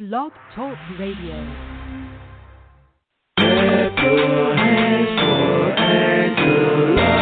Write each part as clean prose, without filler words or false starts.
Blog Talk Radio. Clap your hands for Angela.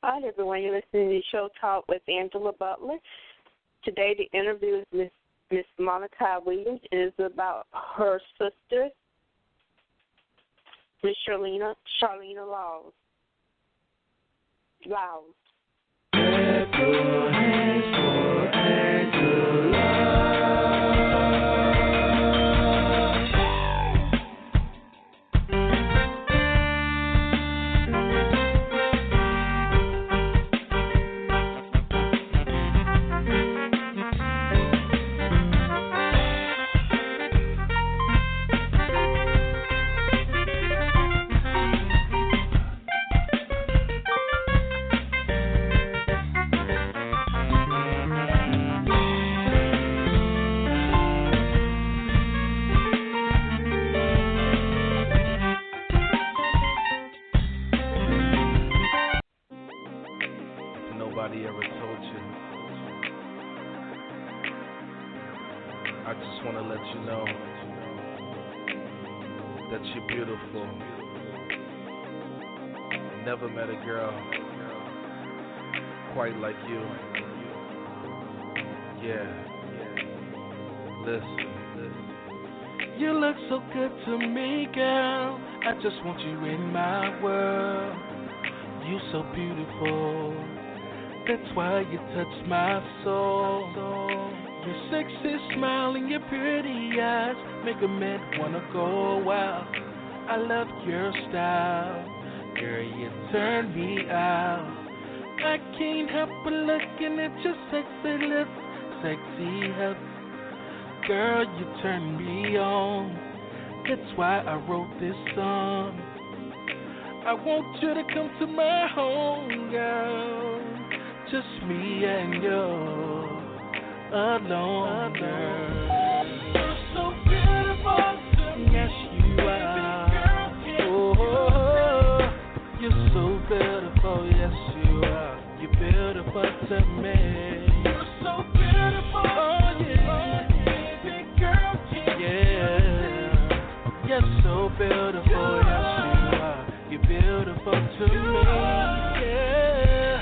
Hi, everyone. You're listening to the show Talk with Angela Butler. Today, the interview is Miss Monica Williams. It is about her sister, Miss Charlena Laws. Clap your hands for Angela. Nobody ever told you. I just want to let you know that you're beautiful. Never met a girl quite like you. Yeah. Listen. You look so good to me, girl. I just want you in my world. You so beautiful. That's why you touch my soul. Your sexy smile and your pretty eyes make a man wanna go wild. I love your style, girl, you turn me out. I can't help but looking at your sexy lips, sexy hips. Girl, you turn me on. That's why I wrote this song. I want you to come to my home, girl. Just me and you alone, girl. You're so beautiful to me. Yes, you are. Oh, yes you are. You're beautiful to me. You're so beautiful. Oh yeah, baby girl. Yeah, you're so beautiful. Yes you are. You're beautiful to me. Yeah.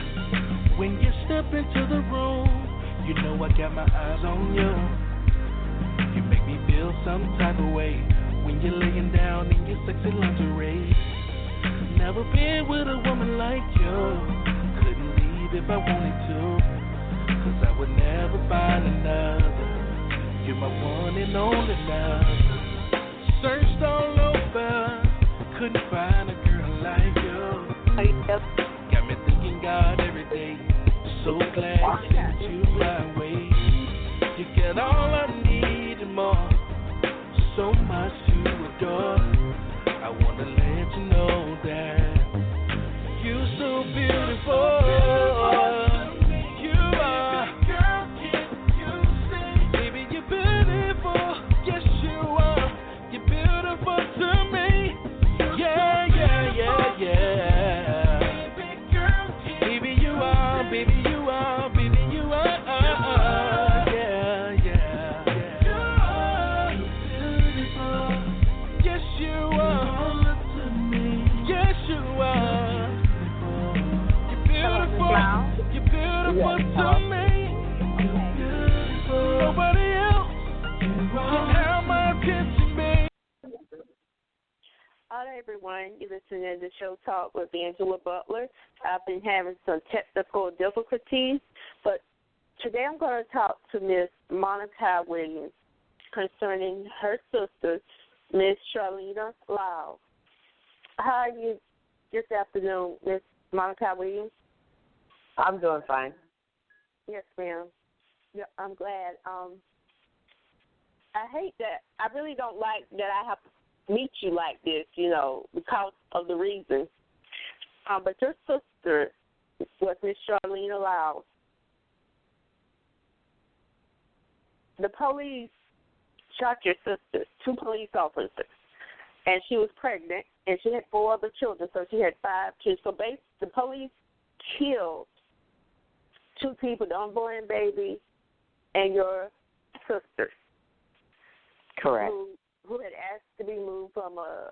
When you step into the room, you know I got my eyes on you. You make me feel some type of way when you're laying down in your sexy lingerie. Never been with a woman like you. Couldn't leave if I wanted to, 'cause I would never find another. You're my one and only love. Searched all over, couldn't find a girl like you. Got me thinking God every day. So glad you sent you my way. You get all I need and more. So much to adore. I wanna let you know that you're so beautiful. You are. Girl, can you see? Baby, you're beautiful. Yes, you are. You're beautiful to me. Yeah, yeah, yeah, yeah. Baby, you are. Baby, you are. Baby, you are. Yeah, yeah, yeah. You are beautiful. Yes, you are. Yes, you are. You're beautiful. You're beautiful to me. Nobody else can have my attention, babe. All right, everyone. You're listening to the show Talk with Angela Butler. I've been having some technical difficulties, but today I'm going to talk to Miss Monica Williams concerning her sister, Miss Charlena Lau. How are you this afternoon, Miss Monica Williams? I'm doing fine. Yes, ma'am. Yeah, I'm glad. I hate that. I really don't like that I have to meet you like this, because of the reason. But your sister was Miss Charlena Lau. The police shot your sister, 2 police officers, and she was pregnant, and she had 4 other children, so she had 5 kids. So the police killed 2 people, the unborn baby and your sister. Correct. Who had asked to be moved from a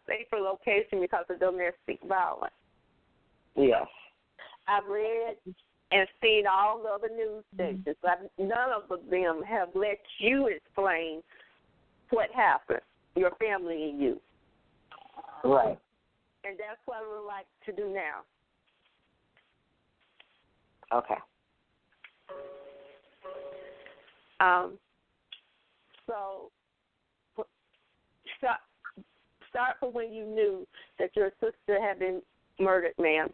safer location because of domestic violence. Yes. I've read and seen all the other news stations, but none of them have let you explain what happened, your family and you. Right. And that's what I would like to do now. Okay. So start from when you knew that your sister had been murdered, ma'am.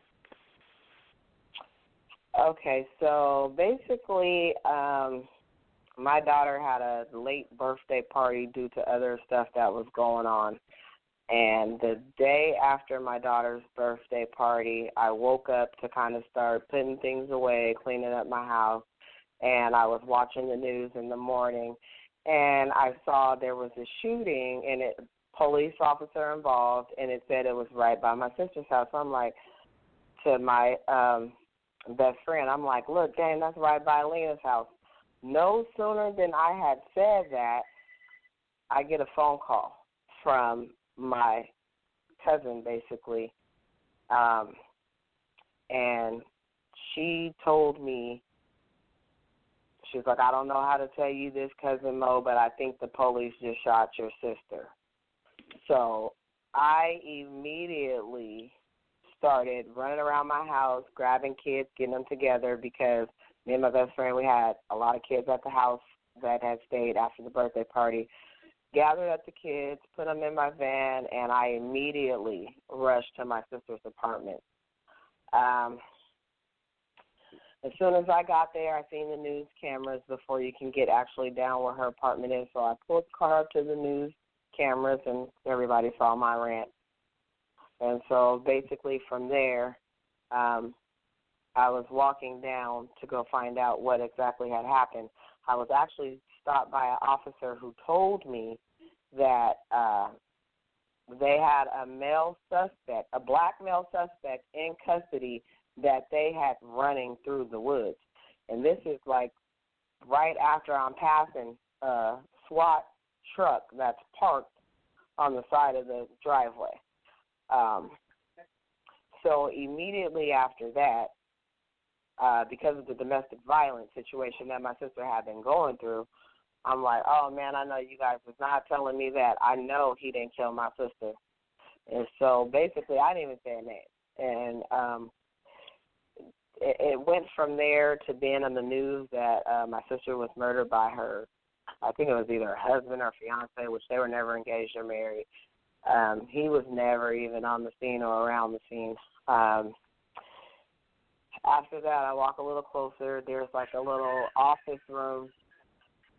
Okay, so basically, my daughter had a late birthday party due to other stuff that was going on. And the day after my daughter's birthday party, I woke up to kind of start putting things away, cleaning up my house, and I was watching the news in the morning, and I saw there was a shooting, and police officer involved, and it said it was right by my sister's house. So I'm like, to my best friend, I'm like, look, dang, that's right by Lena's house. No sooner than I had said that, I get a phone call from my cousin, basically, and she told me, she was like, I don't know how to tell you this, Cousin Mo, but I think the police just shot your sister. So I immediately started running around my house, grabbing kids, getting them together, because me and my best friend, we had a lot of kids at the house that had stayed after the birthday party. Gathered up the kids, put them in my van, and I immediately rushed to my sister's apartment. As soon as I got there, I seen the news cameras before you can get actually down where her apartment is. So I pulled the car up to the news cameras, and everybody saw my rant. And so basically from there, I was walking down to go find out what exactly had happened. I was actually stopped by an officer who told me that they had a male suspect, a black male suspect in custody that they had running through the woods. And this is like right after I'm passing a SWAT truck that's parked on the side of the driveway. So immediately after that, because of the domestic violence situation that my sister had been going through, I'm like, oh, man, I know you guys was not telling me that. I know he didn't kill my sister. And so basically I didn't even say a name. And it went from there to being on the news that my sister was murdered by her, I think it was either her husband or fiance, which they were never engaged or married. He was never even on the scene or around the scene. After that, I walk a little closer. There's like a little office room,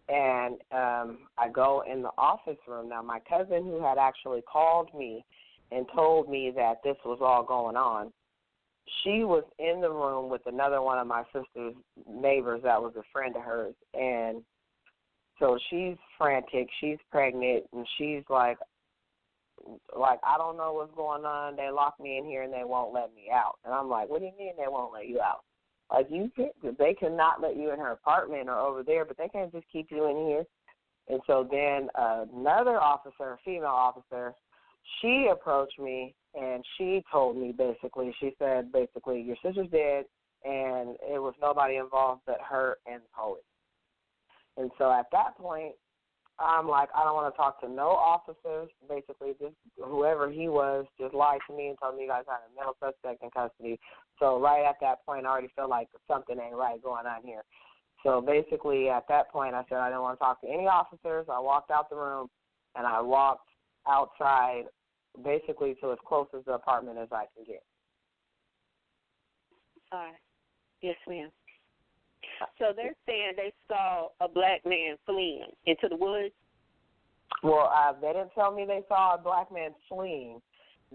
and I go in the office room. Now, my cousin who had actually called me and told me that this was all going on, she was in the room with another one of my sister's neighbors that was a friend of hers. And so she's frantic. She's pregnant, and she's like, I don't know what's going on. They locked me in here, and they won't let me out. And I'm like, what do you mean they won't let you out? Like, they cannot let you in her apartment or over there, but they can't just keep you in here. And so then another officer, a female officer, she approached me, and she told me basically, she said basically, your sister's dead, and it was nobody involved but her and the police. And so at that point, I'm like, I don't want to talk to no officers. Basically, just whoever he was just lied to me and told me you guys had a male suspect in custody. So right at that point, I already feel like something ain't right going on here. So basically, at that point, I said I didn't want to talk to any officers. I walked out the room, and I walked outside basically to as close as the apartment as I can get. All right. Yes, ma'am. So they're saying they saw a black man fleeing into the woods? Well, they didn't tell me they saw a black man fleeing.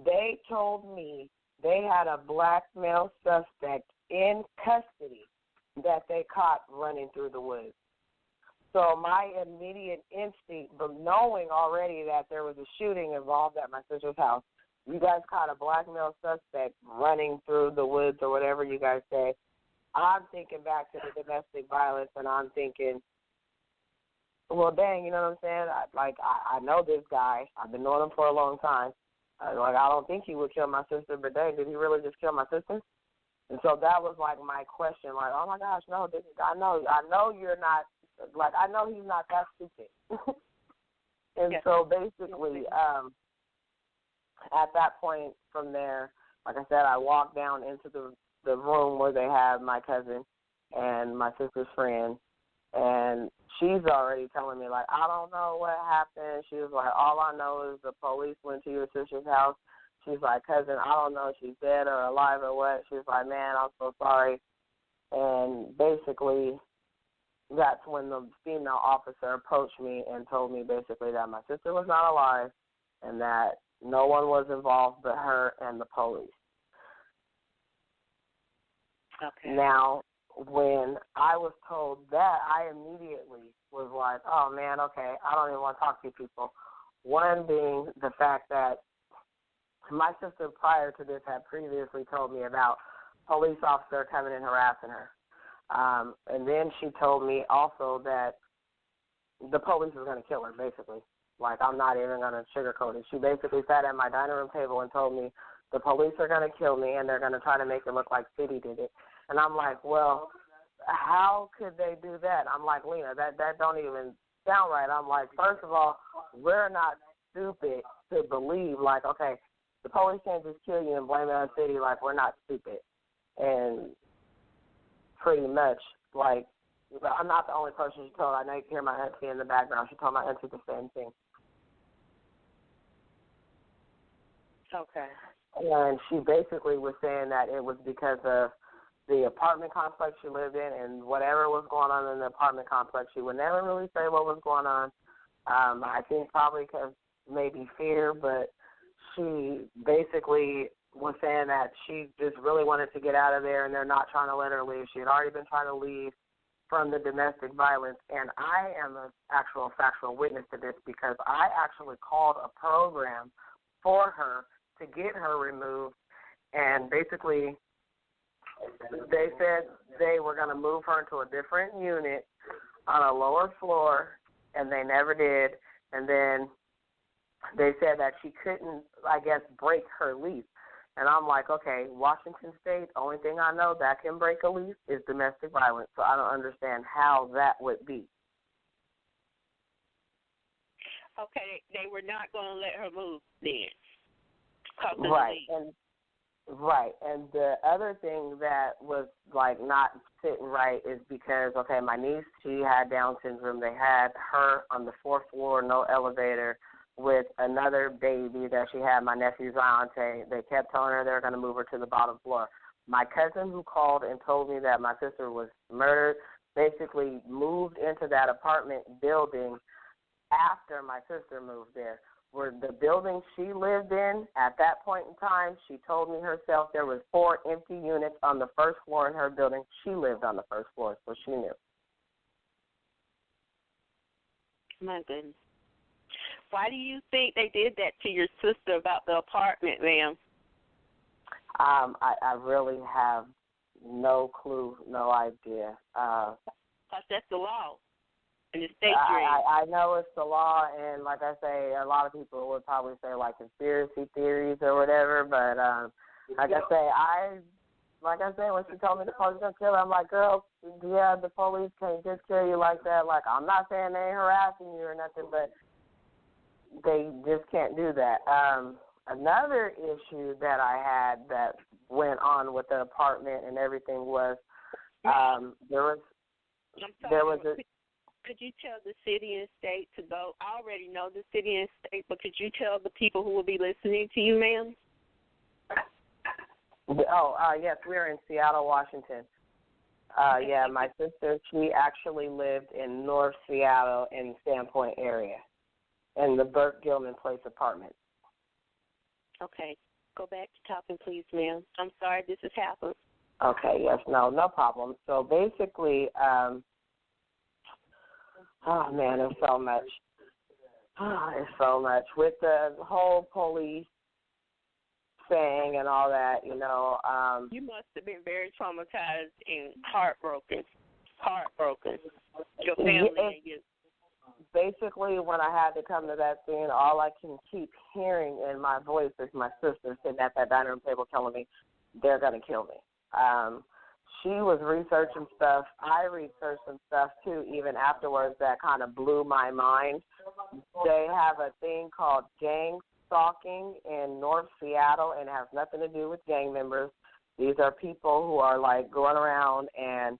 They told me they had a black male suspect in custody that they caught running through the woods. So my immediate instinct, but knowing already that there was a shooting involved at my sister's house, you guys caught a black male suspect running through the woods or whatever you guys say, I'm thinking back to the domestic violence, and I'm thinking, well, dang, you know what I'm saying? I know this guy. I've been knowing him for a long time. I don't think he would kill my sister, but dang, did he really just kill my sister? And so that was, like, my question, like, oh, my gosh, no, I know you're not, like, I know he's not that stupid. And yes. So basically, at that point from there, like I said, I walked down into the room where they have my cousin and my sister's friend, and she's already telling me, like, I don't know what happened. She was like, all I know is the police went to your sister's house. She's like, cousin, I don't know if she's dead or alive or what. She's like, man, I'm so sorry. And basically that's when the female officer approached me and told me basically that my sister was not alive and that no one was involved but her and the police. Okay. Now, when I was told that, I immediately was like, oh, man, okay, I don't even want to talk to you people. One being the fact that my sister prior to this had previously told me about a police officer coming and harassing her. And then she told me also that the police was going to kill her, basically. Like, I'm not even going to sugarcoat it. She basically sat at my dining room table and told me the police are going to kill me and they're going to try to make it look like City did it. And I'm like, well, how could they do that? I'm like, Lena, that don't even sound right. I'm like, first of all, we're not stupid to believe, like, okay, the police can't just kill you and blame it on City, like, we're not stupid. And pretty much, like, I'm not the only person she told. I know you can hear my auntie in the background. She told my auntie the same thing. Okay. And she basically was saying that it was because of the apartment complex she lived in and whatever was going on in the apartment complex. She would never really say what was going on. I think probably because maybe fear, but she basically was saying that she just really wanted to get out of there and they're not trying to let her leave. She had already been trying to leave from the domestic violence, and I am an actual factual witness to this because I actually called a program for her to get her removed. And basically, they said they were going to move her into a different unit on a lower floor, and they never did. And then they said that she couldn't, I guess, break her lease. And I'm like, okay, Washington State, only thing I know that can break a lease is domestic violence. So I don't understand how that would be. Okay, they were not going to let her move then. Right, and the other thing that was like not sitting right is because, okay, my niece, she had Down syndrome. They had her on the fourth floor, no elevator, with another baby that she had, my nephew Zante. They kept telling her they were going to move her to the bottom floor. My cousin, who called and told me that my sister was murdered, basically moved into that apartment building after my sister moved there. Where the building she lived in at that point in time, she told me herself there was 4 empty units on the first floor in her building. She lived on the first floor, so she knew. My goodness. Why do you think they did that to your sister about the apartment, ma'am? I really have no clue, no idea. Because that's the law. In the state I know it's the law, and like I say, a lot of people would probably say like conspiracy theories or whatever, but like I say, when she told me the police gonna kill her, I'm like, girl, yeah, the police can't just kill you like that. Like, I'm not saying they ain't harassing you or nothing, but they just can't do that. Another issue that I had that went on with the apartment and everything was Could you tell the city and state to go? I already know the city and state, but could you tell the people who will be listening to you, ma'am? Yes, we're in Seattle, Washington. Yeah, my sister, she actually lived in North Seattle in Sandpoint area in the Burt Gilman Place apartment. Okay. Go back to talking, please, ma'am. I'm sorry this has happened. Okay, yes, no problem. So basically, oh, man, there's so much. There's so much. With the whole police thing and all that, you know. You must have been very traumatized and heartbroken. Your family and you. Basically, when I had to come to that scene, all I can keep hearing in my voice is my sister sitting at that dining room table telling me, they're going to kill me. She was researching stuff. I researched some stuff, too, even afterwards that kind of blew my mind. They have a thing called gang stalking in North Seattle, and it has nothing to do with gang members. These are people who are, like, going around and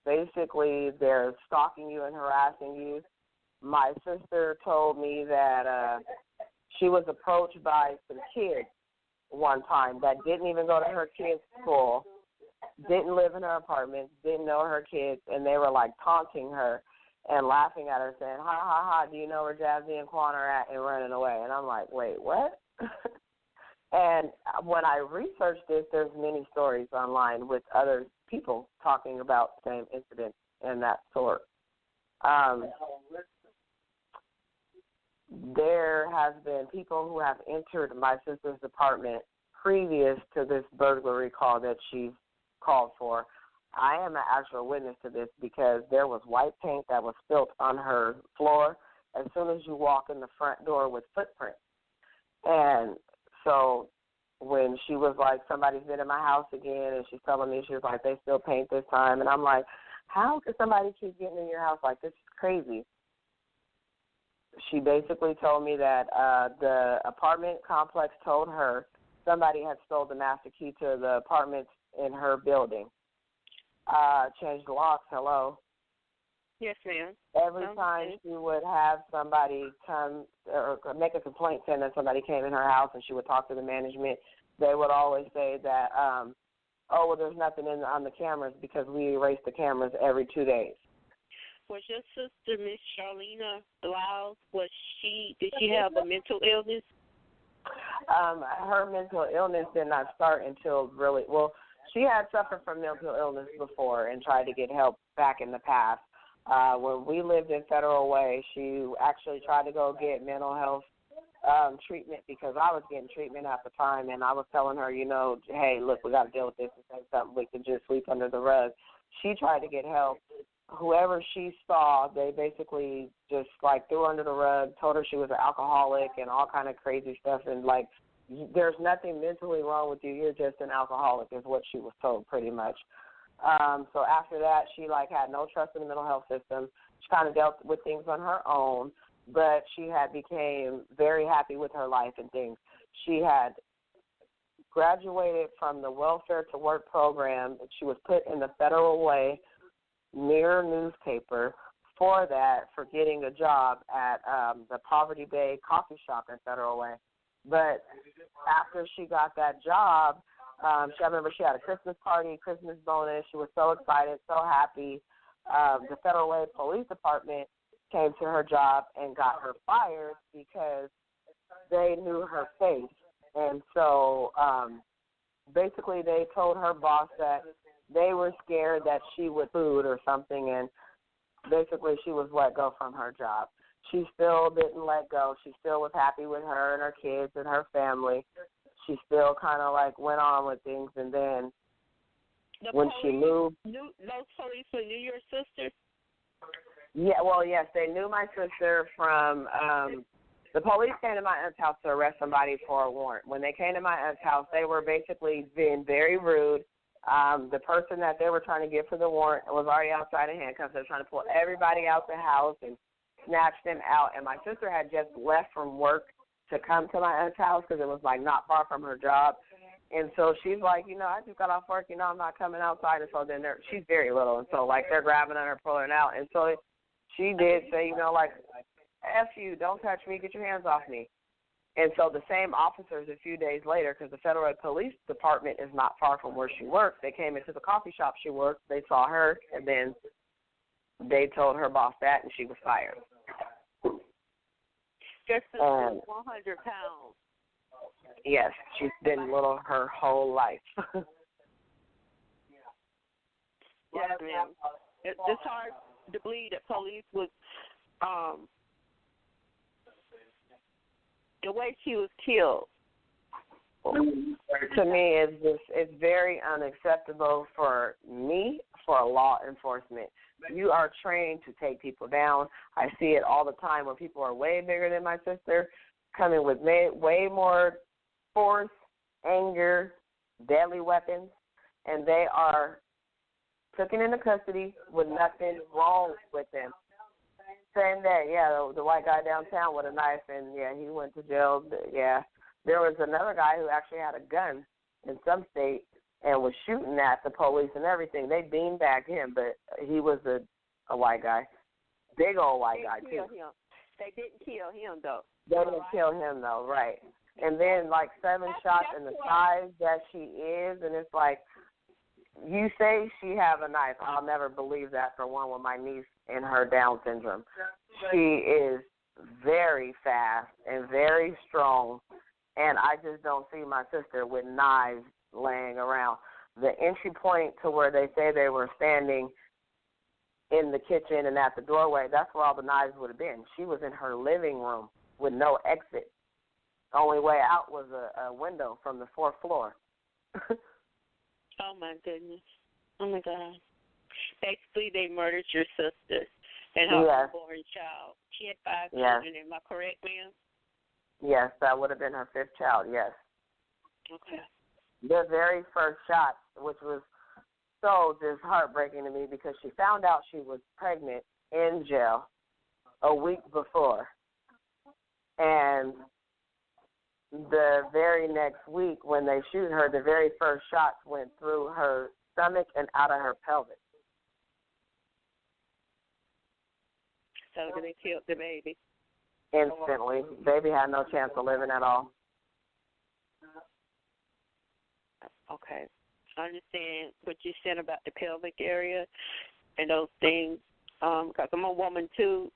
basically they're stalking you and harassing you. My sister told me that she was approached by some kids one time that didn't even go to her kids' school, didn't live in her apartment, didn't know her kids, and they were, like, taunting her and laughing at her, saying, ha, ha, ha, do you know where Jazzy and Quan are at, and running away. And I'm like, wait, what? And when I researched this, there's many stories online with other people talking about the same incident and that sort. There has been people who have entered my sister's apartment previous to this burglary call that she called for. I am an actual witness to this because there was white paint that was spilt on her floor as soon as you walk in the front door with footprints. And so when she was like, somebody's been in my house again, and she's telling me, she was like, they still paint this time. And I'm like, how could somebody keep getting in your house like this? Is crazy. She basically told me that the apartment complex told her somebody had stole the master key to the apartments in her building. Changed the locks, hello. Yes, ma'am. Every time she would have somebody come or make a complaint saying that somebody came in her house and she would talk to the management, they would always say that, well, there's nothing on the cameras because we erase the cameras every 2 days. Was your sister, Miss Charlena Lyles, did she have a mental illness? Her mental illness did not start until she had suffered from mental illness before and tried to get help back in the past. When we lived in Federal Way, she actually tried to go get mental health treatment because I was getting treatment at the time, and I was telling her, hey, look, we got to deal with this. This ain't something we can just sweep under the rug. She tried to get help. Whoever she saw, they basically just, threw her under the rug, told her she was an alcoholic and all kind of crazy stuff, and, there's nothing mentally wrong with you. You're just an alcoholic is what she was told pretty much. So after that, she, had no trust in the mental health system. She kind of dealt with things on her own, but she had became very happy with her life and things. She had graduated from the Welfare to Work program. She was put in the Federal Way Mirror newspaper for getting a job at the Poverty Bay coffee shop in Federal Way. But after she got that job, I remember she had a Christmas party, Christmas bonus. She was so excited, so happy. The Federal Way Police Department came to her job and got her fired because they knew her face. And so basically they told her boss that they were scared that she would food or something, and basically she was let go from her job. She still didn't let go. She still was happy with her and her kids and her family. She still kind of went on with things, and then when she moved. Those police knew your sister? Yeah, well, yes, they knew my sister from the police came to my aunt's house to arrest somebody for a warrant. When they came to my aunt's house, they were basically being very rude. The person that they were trying to get for the warrant was already outside of handcuffs. They were trying to pull everybody out the house and snatch them out. And my sister had just left from work to come to my aunt's house because it was, not far from her job. And so she's like, I just got off work, I'm not coming outside. And so then she's very little. And so, they're grabbing on her, pulling her out. And so she did say, F you, don't touch me, get your hands off me. And so the same officers a few days later, because the Federal Police Department is not far from where she worked, they came into the coffee shop she worked, they saw her, and then they told her boss that, and she was fired. Just 100 pounds. Yes, she's been little her whole life. Yes, ma'am. It's hard to believe that police was, the way she was killed. To me, it's very unacceptable for law enforcement. You are trained to take people down. I see it all the time where people are way bigger than my sister, coming with way more force, anger, deadly weapons, and they are taken into custody with nothing wrong with them. Same day, the white guy downtown with a knife, and, he went to jail. Yeah, there was another guy who actually had a gun in some state and was shooting at the police and everything. They beanbagged him, but he was a white guy. Big old white guy, too. They didn't kill him, though. They didn't kill him, though, right. And then, 7 shots in the size that she is, and it's you say she have a knife. I'll never believe that for one with my niece and her Down syndrome. She is very fast and very strong, and I just don't see my sister with knives laying around. The entry point to where they say they were standing in the kitchen and at the doorway, that's where all the knives would have been. She was in her living room with no exit. The only way out was a window from the 4th floor. Oh, my goodness. Oh, my God. Basically, they murdered your sister and her unborn child. She had 5 children. Am I correct, ma'am? Yes, that would have been her 5th child, yes. Okay. The very first shot, which was so just heartbreaking to me because she found out she was pregnant in jail a week before. And the very next week when they shoot her, the very first shots went through her stomach and out of her pelvis. So they killed the baby? Instantly. Baby had no chance of living at all. Okay. I understand what you said about the pelvic area and those things, because I'm a woman, too,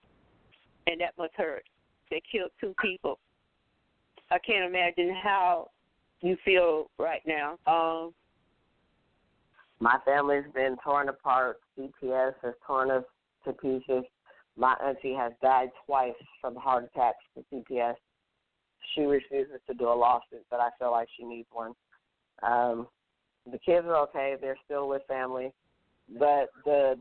and that must hurt. They killed 2 people. I can't imagine how you feel right now. My family's been torn apart. CPS has torn us to pieces. My auntie has died twice from heart attacks to CPS. she refuses to do a lawsuit, but I feel like she needs one. The kids are okay; they're still with family, but the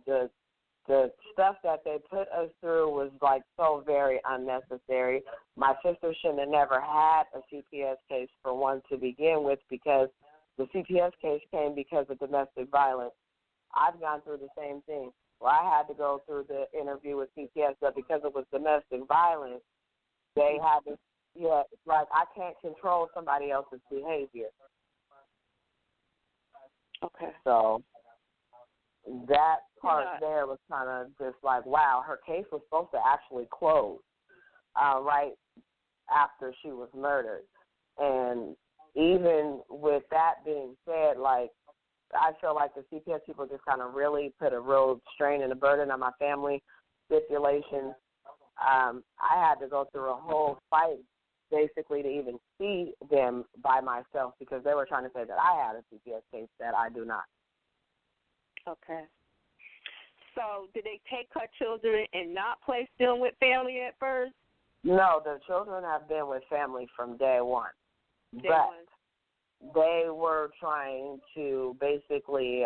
stuff that they put us through was like so very unnecessary. My sister shouldn't have never had a CPS case for one to begin with, because the CPS case came because of domestic violence. I've gone through the same thing. Well, I had to go through the interview with CPS, but because it was domestic violence, they had to, it's like I can't control somebody else's behavior. Okay. So that part there was kind of just like, wow, her case was supposed to actually close right after she was murdered. And even with that being said, like, I feel like the CPS people just kind of really put a real strain and a burden on my family stipulations. I had to go through a whole fight basically to even see them by myself, because they were trying to say that I had a CPS case that I do not. Okay. So did they take her children and not place them with family at first? No, the children have been with family from day one. They were trying to basically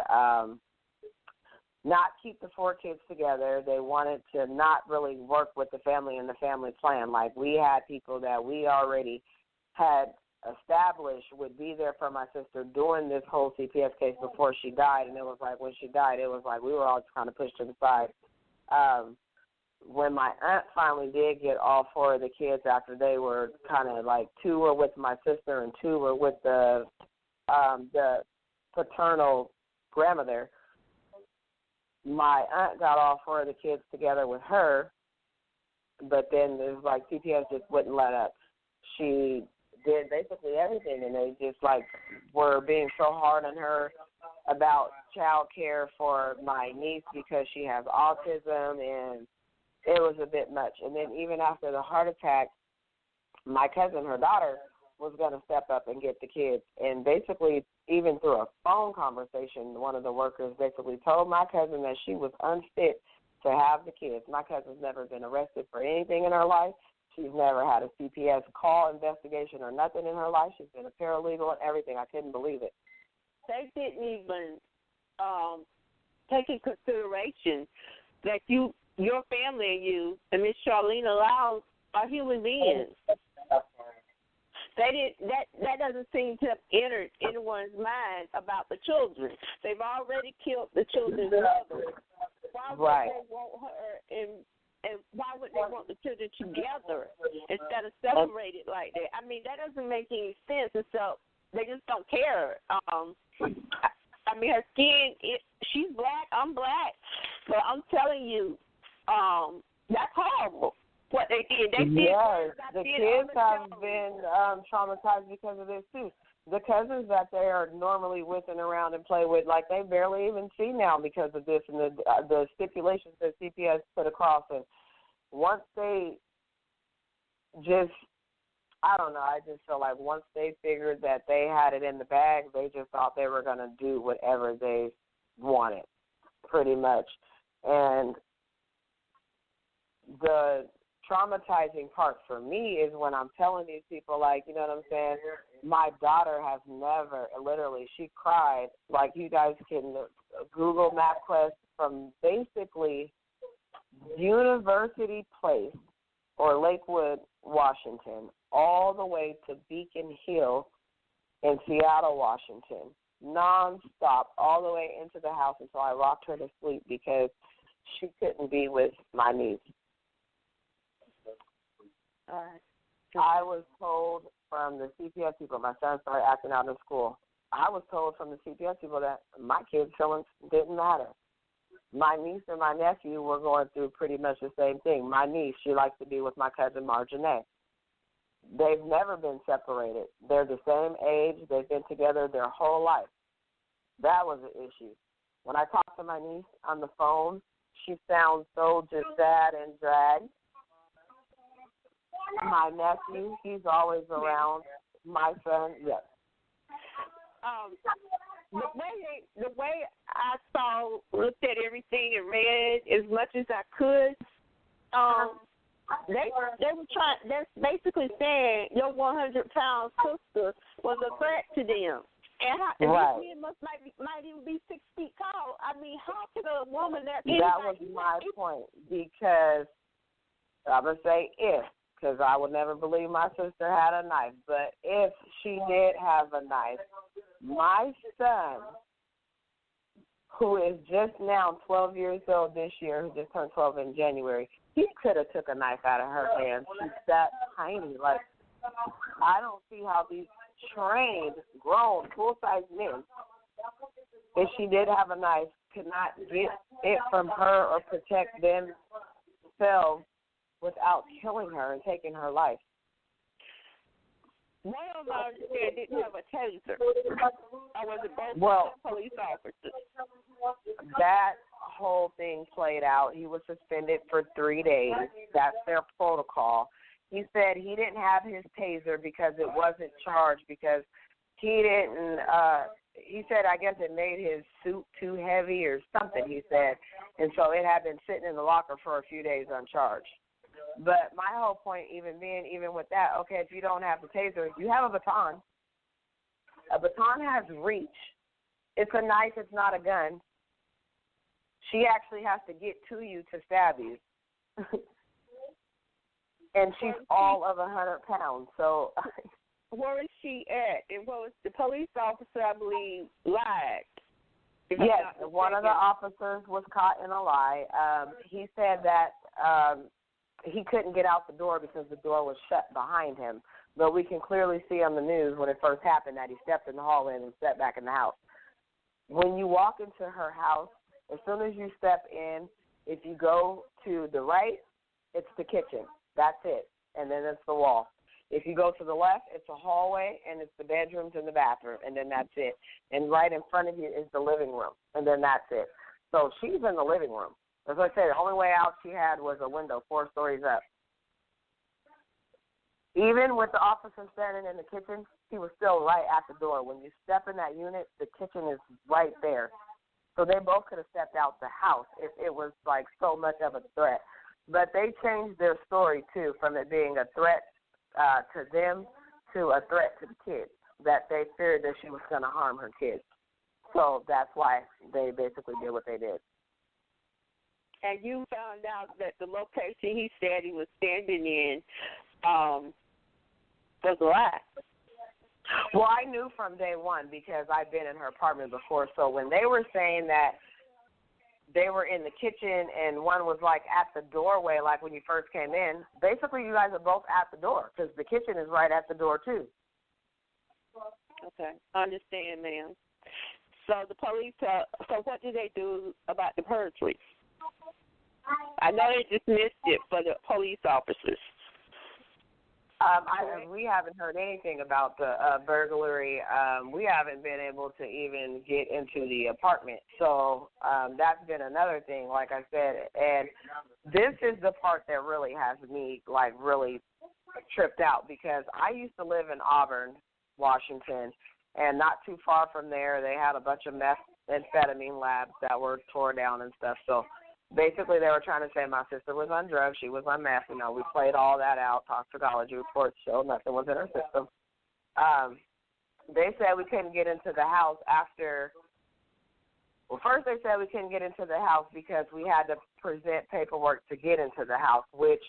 not keep the 4 kids together. They wanted to not really work with the family and the family plan. Like, we had people that we already had established would be there for my sister during this whole CPS case before she died. And it was like, when she died, it was like we were all just kind of pushed to the side. When my aunt finally did get all 4 of the kids after they were kind of like 2 were with my sister and 2 were with the paternal grandmother, my aunt got all 4 of the kids together with her, but then it was like CPS just wouldn't let up. She did basically everything, and they just like were being so hard on her about child care for my niece because she has autism, and it was a bit much. And then even after the heart attack, my cousin, her daughter, was going to step up and get the kids. And basically, even through a phone conversation, one of the workers basically told my cousin that she was unfit to have the kids. My cousin's never been arrested for anything in her life. She's never had a CPS call investigation or nothing in her life. She's been a paralegal and everything. I couldn't believe it. They didn't even take in consideration that your family and you and Miss Charlene Allows are human beings. They didn't. That doesn't seem to have entered anyone's mind about the children. They've already killed the children's mother. Why would they want her and why would they want the children together instead of separated like that? I mean, that doesn't make any sense. And so they just don't care. I mean, her skin. She's black. I'm black. But I'm telling you, that's horrible. What they did. Yes, the kids have been traumatized because of this, too. The cousins that they are normally with and around and play with, like, they barely even see now because of this and the stipulations that CPS put across. And once they just, I don't know, I just feel like once they figured that they had it in the bag, they just thought they were going to do whatever they wanted, pretty much. And the traumatizing part for me is when I'm telling these people, like, you know what I'm saying, my daughter has never, literally, she cried, like, you guys can Google MapQuest from basically University Place or Lakewood, Washington, all the way to Beacon Hill in Seattle, Washington, nonstop, all the way into the house until I rocked her to sleep because she couldn't be with my niece. All right. I was told from the CPS people, my son started acting out in school. I was told from the CPS people that my kids' feelings didn't matter. My niece and my nephew were going through pretty much the same thing. My niece, she likes to be with my cousin Marjanae. They've never been separated. They're the same age. They've been together their whole life. That was an issue. When I talk to my niece on the phone, she sounds so just sad and dragged. My nephew, he's always around. My son, yes. The way I looked at everything and read as much as I could, They were trying. That's basically saying your 100-pound sister was a threat to them. And these men might even be 6 feet tall. I mean, how can a woman that was my point, because I'm going to say if, because I would never believe my sister had a knife, but if she did have a knife, my son, who is just now 12 years old this year, who just turned 12 in January, he could have took a knife out of her hand. She's that tiny. Like, I don't see how these trained, grown, full-size men, if she did have a knife, could not get it from her or protect themselves without killing her and taking her life. One of them didn't have a taser. Or was it both police officers? That whole thing played out. He was suspended for 3 days. That's their protocol. He said he didn't have his taser because it wasn't charged, because he didn't, he said, I guess it made his suit too heavy or something, he said. And so it had been sitting in the locker for a few days uncharged. But my whole point even with that, okay, if you don't have the taser, you have a baton. A baton has reach. It's a knife, it's not a gun. She actually has to get to you to stab you. And she's all of 100 pounds, so. Where is she at? And what was the police officer, I believe, lied? Yes, one of the officers was caught in a lie. He said that he couldn't get out the door because the door was shut behind him. But we can clearly see on the news when it first happened that he stepped in the hallway and stepped back in the house. When you walk into her house, as soon as you step in, if you go to the right, it's the kitchen. That's it. And then it's the wall. If you go to the left, it's a hallway, and it's the bedrooms and the bathroom, and then that's it. And right in front of you is the living room, and then that's it. So she's in the living room. As I said, the only way out she had was a window 4 stories up. Even with the officer standing in the kitchen, he was still right at the door. When you step in that unit, the kitchen is right there. So they both could have stepped out the house if it was like so much of a threat. But they changed their story, too, from it being a threat to them to a threat to the kids, that they feared that she was going to harm her kids. So that's why they basically did what they did. And you found out that the location he said he was standing in was a lie. Well, I knew from day one because I've been in her apartment before. So when they were saying that they were in the kitchen and one was like at the doorway, like when you first came in, basically you guys are both at the door because the kitchen is right at the door too. Okay, I understand, ma'am. So the police, so what do they do about the perjury? I know they dismissed it for the police officers. We haven't heard anything about the burglary. We haven't been able to even get into the apartment. So that's been another thing, like I said. And this is the part that really has me, like, really tripped out because I used to live in Auburn, Washington, and not too far from there they had a bunch of methamphetamine labs that were torn down and stuff. So basically, they were trying to say my sister was on drugs, she was on meth. You know, we played all that out. Toxicology reports showed nothing was in her system. They said we couldn't get into the house after. Well, first they said we couldn't get into the house because we had to present paperwork to get into the house, which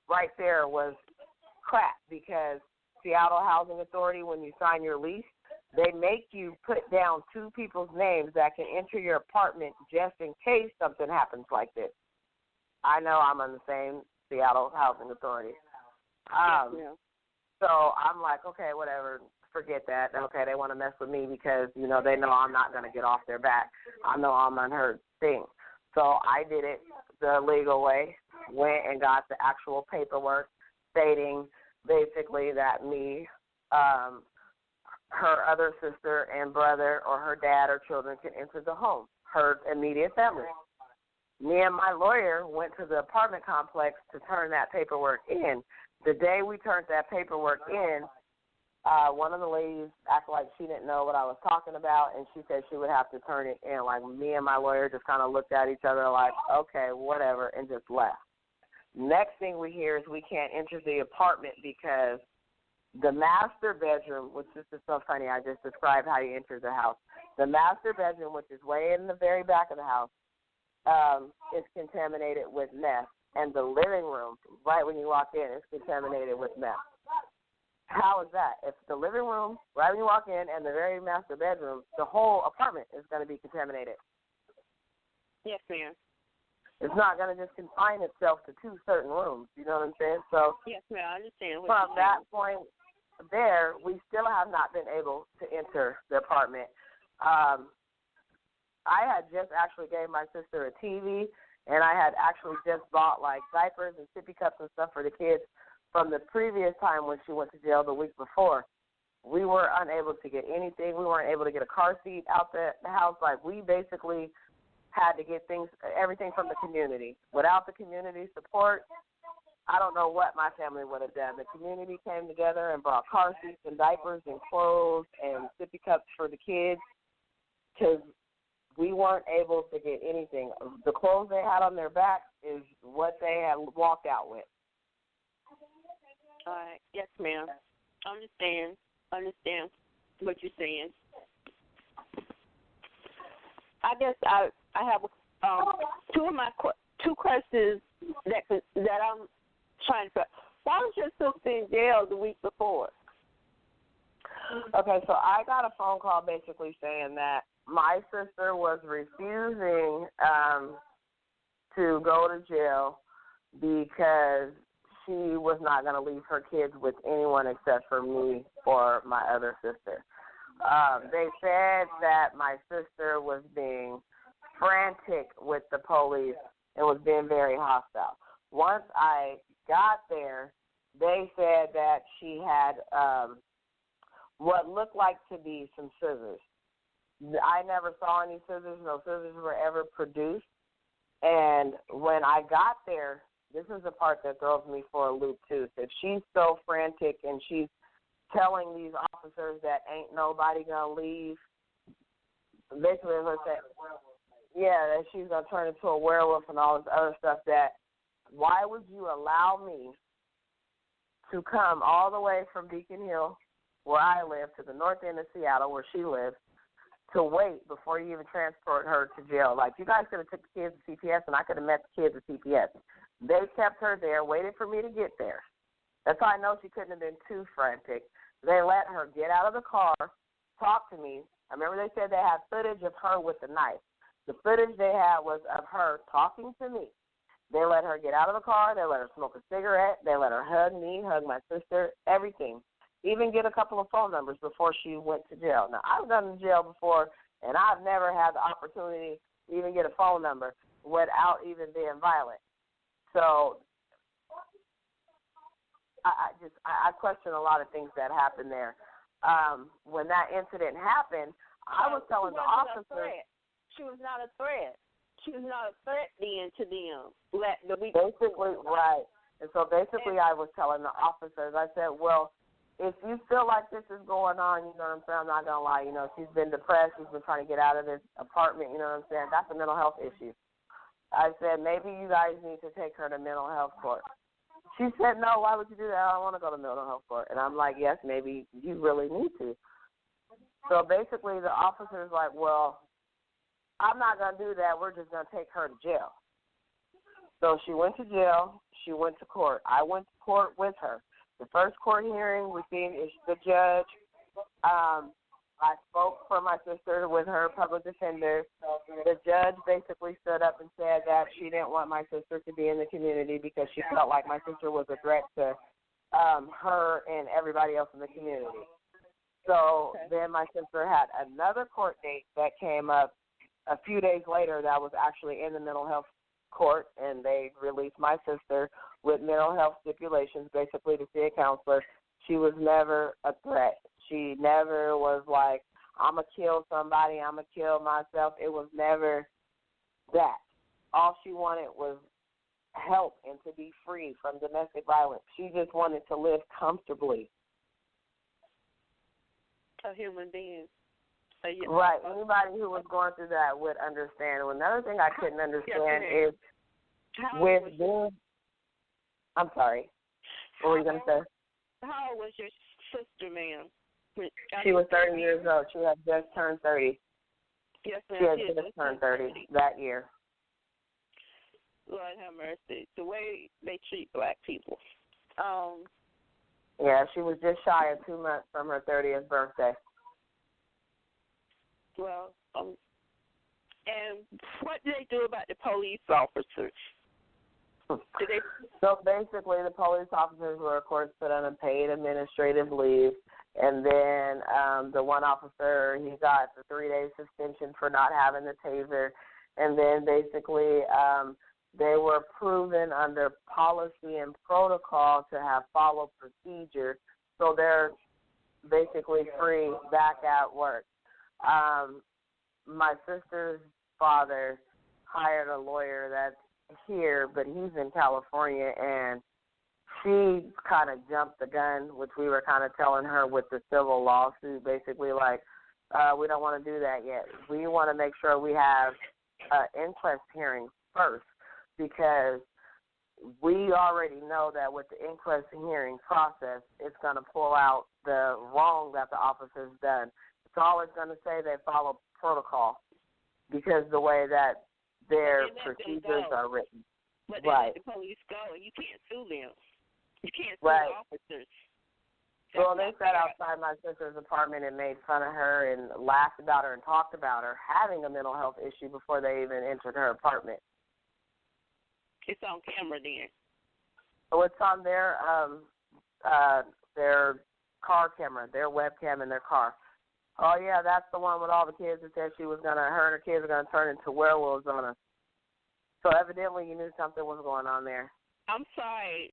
right there was crap because Seattle Housing Authority, when you sign your lease, they make you put down 2 people's names that can enter your apartment just in case something happens like this. I know I'm on the same Seattle Housing Authority. So I'm like, okay, whatever, forget that. Okay, they want to mess with me because, you know, they know I'm not going to get off their back. I know I'm unheard thing. So I did it the legal way, went and got the actual paperwork stating basically that me, her other sister and brother or her dad or children can enter the home, her immediate family. Me and my lawyer went to the apartment complex to turn that paperwork in. The day we turned that paperwork in, one of the ladies acted like she didn't know what I was talking about, and she said she would have to turn it in. Like, me and my lawyer just kind of looked at each other like, okay, whatever, and just left. Next thing we hear is we can't enter the apartment because the master bedroom, which this is so funny, I just described how you enter the house. The master bedroom, which is way in the very back of the house, is contaminated with meth. And the living room, right when you walk in, is contaminated with meth. How is that? If the living room, right when you walk in, and the very master bedroom, the whole apartment is going to be contaminated. Yes, ma'am. It's not going to just confine itself to two certain rooms. You know what I'm saying? So yes, ma'am, I understand. From that point there, we still have not been able to enter the apartment. I had just actually gave my sister a TV, and I had actually just bought like diapers and sippy cups and stuff for the kids from the previous time when she went to jail the week before. We were unable to get anything. We weren't able to get a car seat out the house. Like, we basically had to get everything from the community. Without the community support, I don't know what my family would have done. The community came together and brought car seats and diapers and clothes and sippy cups for the kids because we weren't able to get anything. The clothes they had on their backs is what they had walked out with. All right. Yes, ma'am. Understand what you're saying. I guess I have two questions that I'm trying to. Why was your sister in jail the week before? Okay, so I got a phone call basically saying that my sister was refusing to go to jail because she was not going to leave her kids with anyone except for me or my other sister. They said that my sister was being frantic with the police and was being very hostile. Once I got there, they said that she had what looked like to be some scissors. I never saw any scissors. No scissors were ever produced. And when I got there, this is the part that throws me for a loop, too. So if she's so frantic and she's telling these officers that ain't nobody going to leave, basically, let's say, that she's going to turn into a werewolf and all this other stuff, that why would you allow me to come all the way from Beacon Hill, where I live, to the north end of Seattle, where she lives, to wait before you even transport her to jail? Like, you guys could have took the kids to CPS, and I could have met the kids at CPS. They kept her there, waited for me to get there. That's how I know she couldn't have been too frantic. They let her get out of the car, talk to me. I remember they said they had footage of her with the knife. The footage they had was of her talking to me. They let her get out of the car. They let her smoke a cigarette. They let her hug me, hug my sister, everything. Even get a couple of phone numbers before she went to jail. Now, I've gone to jail before, and I've never had the opportunity to even get a phone number without even being violent. So I question a lot of things that happened there. When that incident happened, I was telling the officers. She was not a threat. She was not a threat then to them. Basically, right. And so basically I was telling the officers, I said, well, if you feel like this is going on, you know what I'm saying, I'm not going to lie, you know, she's been depressed, she's been trying to get out of this apartment, you know what I'm saying, that's a mental health issue. I said, maybe you guys need to take her to mental health court. She said, no, why would you do that? I don't want to go to mental health court. And I'm like, yes, maybe you really need to. So basically the officer's like, well, I'm not going to do that. We're just going to take her to jail. So she went to jail. She went to court. I went to court with her. The first court hearing, we seen is the judge. I spoke for my sister with her public defender. The judge basically stood up and said that she didn't want my sister to be in the community because she felt like my sister was a threat to her and everybody else in the community. So then my sister had another court date that came up a few days later that was actually in the mental health court, and they released my sister with mental health stipulations, basically to see a counselor. She was never a threat. She never was like, I'm going to kill somebody, I'm going to kill myself. It was never that. All she wanted was help and to be free from domestic violence. She just wanted to live comfortably. A human being. Right. Anybody who was going through that would understand. Another thing I couldn't understand is with them. I'm sorry. What were you going to say? How old was your sister, ma'am? She was 30 years old. She had just turned 30. Yes, ma'am. She had just turned 30 that year. Lord have mercy. The way they treat black people. Yeah, she was just shy of 2 months from her 30th birthday. Well, and what did they do about the police officers? So basically, the police officers were, of course, put on a paid administrative leave. And then the one officer, he got the 3-day suspension for not having the taser. And then basically they were proven under policy and protocol to have followed procedure. So they're basically free back at work. My sister's father hired a lawyer that's here, but he's in California, and she kind of jumped the gun, which we were kind of telling her with the civil lawsuit, basically like, we don't want to do that yet. We want to make sure we have inquest hearings first, because we already know that with the inquest hearing process, it's going to pull out the wrong that the officer's done. It's always going to say they follow protocol because the way that their procedures are written. But they let the police go, and you can't sue them. You can't sue the officers. Well, they sat outside my sister's apartment and made fun of her and laughed about her and talked about her having a mental health issue before they even entered her apartment. It's on camera then. So it's on their car camera, their webcam in their car. Oh, yeah, that's the one with all the kids that said she was going to, her and her kids are going to turn into werewolves on us. So evidently you knew something was going on there. I'm sorry.